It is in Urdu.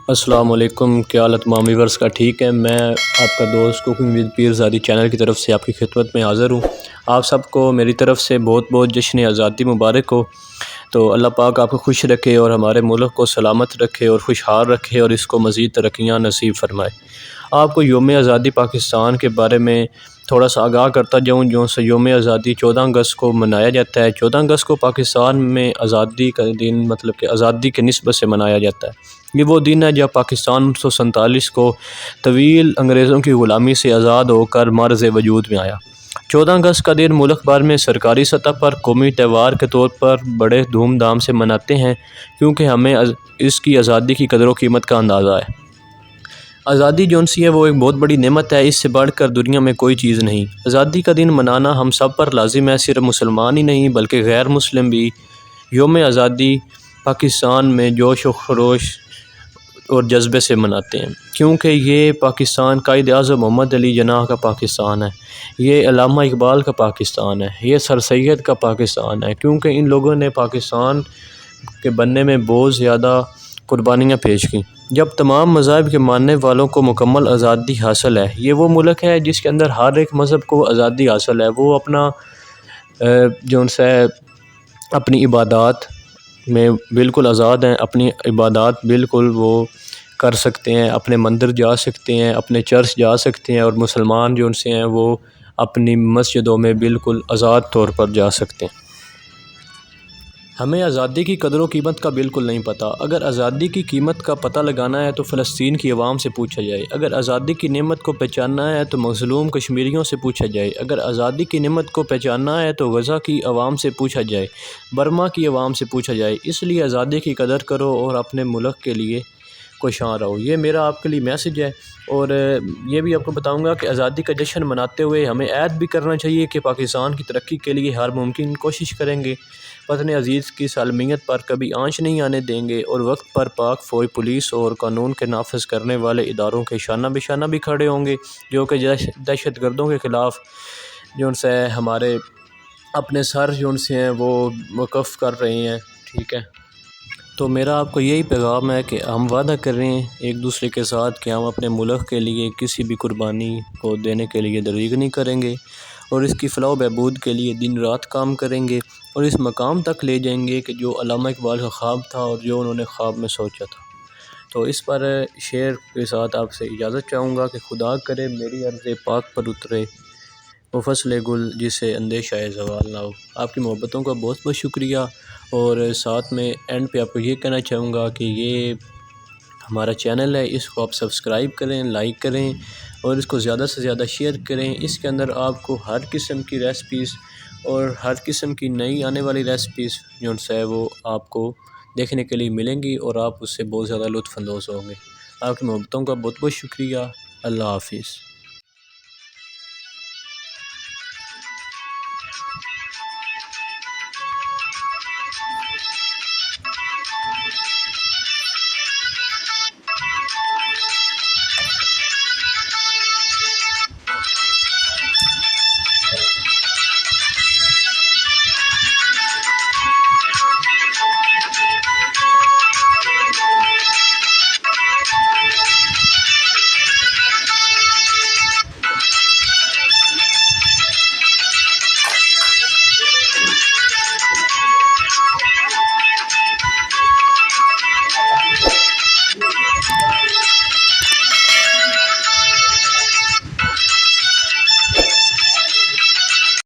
السلام علیکم، کیا حالت تمام ویورز کا؟ ٹھیک ہے، میں آپ کا دوست کوکنگ ود پیر زادی چینل کی طرف سے آپ کی خدمت میں حاضر ہوں۔ آپ سب کو میری طرف سے بہت بہت جشن آزادی مبارک ہو۔ تو اللہ پاک آپ کو خوش رکھے اور ہمارے ملک کو سلامت رکھے اور خوشحال رکھے اور اس کو مزید ترقیاں نصیب فرمائے۔ آپ کو یوم آزادی پاکستان کے بارے میں تھوڑا سا آگاہ کرتا جاؤں۔ جو سے یوم آزادی 14 اگست کو منایا جاتا ہے۔ 14 اگست کو پاکستان میں آزادی کا دن مطلب کہ آزادی کے نسبت سے منایا جاتا ہے۔ یہ وہ دن ہے جب پاکستان 1947 کو طویل انگریزوں کی غلامی سے آزاد ہو کر معرض وجود میں آیا۔ 14 اگست کا دن ملک بھر میں سرکاری سطح پر قومی تہوار کے طور پر بڑے دھوم دھام سے مناتے ہیں، کیونکہ ہمیں اس کی آزادی کی قدر و قیمت کا اندازہ ہے۔ آزادی جو سی ہے وہ ایک بہت بڑی نعمت ہے، اس سے بڑھ کر دنیا میں کوئی چیز نہیں۔ آزادی کا دن منانا ہم سب پر لازم ہے، صرف مسلمان ہی نہیں بلکہ غیر مسلم بھی یوم آزادی پاکستان میں جوش و خروش اور جذبے سے مناتے ہیں، کیونکہ یہ پاکستان قائد اعظم محمد علی جناح کا پاکستان ہے، یہ علامہ اقبال کا پاکستان ہے، یہ سر سید کا پاکستان ہے، کیونکہ ان لوگوں نے پاکستان کے بننے میں بہت زیادہ قربانیاں پیش کیں۔ جب تمام مذاہب کے ماننے والوں کو مکمل آزادی حاصل ہے، یہ وہ ملک ہے جس کے اندر ہر ایک مذہب کو آزادی حاصل ہے، وہ اپنا اپنی عبادات میں بالکل آزاد ہیں، اپنی عبادات بالکل وہ کر سکتے ہیں، اپنے مندر جا سکتے ہیں، اپنے چرچ جا سکتے ہیں، اور مسلمان جو ان سے ہیں وہ اپنی مسجدوں میں بالکل آزاد طور پر جا سکتے ہیں۔ ہمیں آزادی کی قدر و قیمت کا بالکل نہیں پتہ۔ اگر آزادی کی قیمت کا پتہ لگانا ہے تو فلسطین کی عوام سے پوچھا جائے، اگر آزادی کی نعمت کو پہچاننا ہے تو مظلوم کشمیریوں سے پوچھا جائے، اگر آزادی کی نعمت کو پہچاننا ہے تو غزہ کی عوام سے پوچھا جائے، برما کی عوام سے پوچھا جائے۔ اس لیے آزادی کی قدر کرو اور اپنے ملک کے لیے کوشاں رہو، یہ میرا آپ کے لیے میسج ہے۔ اور یہ بھی آپ کو بتاؤں گا کہ آزادی کا جشن مناتے ہوئے ہمیں عہد بھی کرنا چاہیے کہ پاکستان کی ترقی کے لیے ہر ممکن کوشش کریں گے، وطن عزیز کی سالمیت پر کبھی آنچ نہیں آنے دیں گے، اور وقت پر پاک فوج، پولیس اور قانون کے نافذ کرنے والے اداروں کے شانہ بشانہ بھی کھڑے ہوں گے، جو کہ دہشت گردوں کے خلاف جو ان سے ہمارے اپنے سر جو ان سے ہیں وہ وقف کر رہے ہیں۔ ٹھیک ہے، تو میرا آپ کو یہی پیغام ہے کہ ہم وعدہ کریں ایک دوسرے کے ساتھ کہ ہم اپنے ملک کے لیے کسی بھی قربانی کو دینے کے لیے دریغ نہیں کریں گے، اور اس کی فلاح و بہبود کے لیے دن رات کام کریں گے، اور اس مقام تک لے جائیں گے کہ جو علامہ اقبال کا خواب تھا اور جو انہوں نے خواب میں سوچا تھا۔ تو اس پر شعر کے ساتھ آپ سے اجازت چاہوں گا کہ خدا کرے میری عرض پاک پر اترے وہ فصل گل جسے اندیشہ زوال نہ ہو۔ آپ کی محبتوں کا بہت بہت شکریہ، اور ساتھ میں اینڈ پہ آپ کو یہ کہنا چاہوں گا کہ یہ ہمارا چینل ہے، اس کو آپ سبسکرائب کریں، لائک کریں، اور اس کو زیادہ سے زیادہ شیئر کریں۔ اس کے اندر آپ کو ہر قسم کی ریسپیز اور ہر قسم کی نئی آنے والی ریسپیز جو ہے وہ آپ کو دیکھنے کے لیے ملیں گی، اور آپ اس سے بہت زیادہ لطف اندوز ہوں گے۔ آپ کی محبتوں کا بہت بہت شکریہ۔ اللہ حافظ۔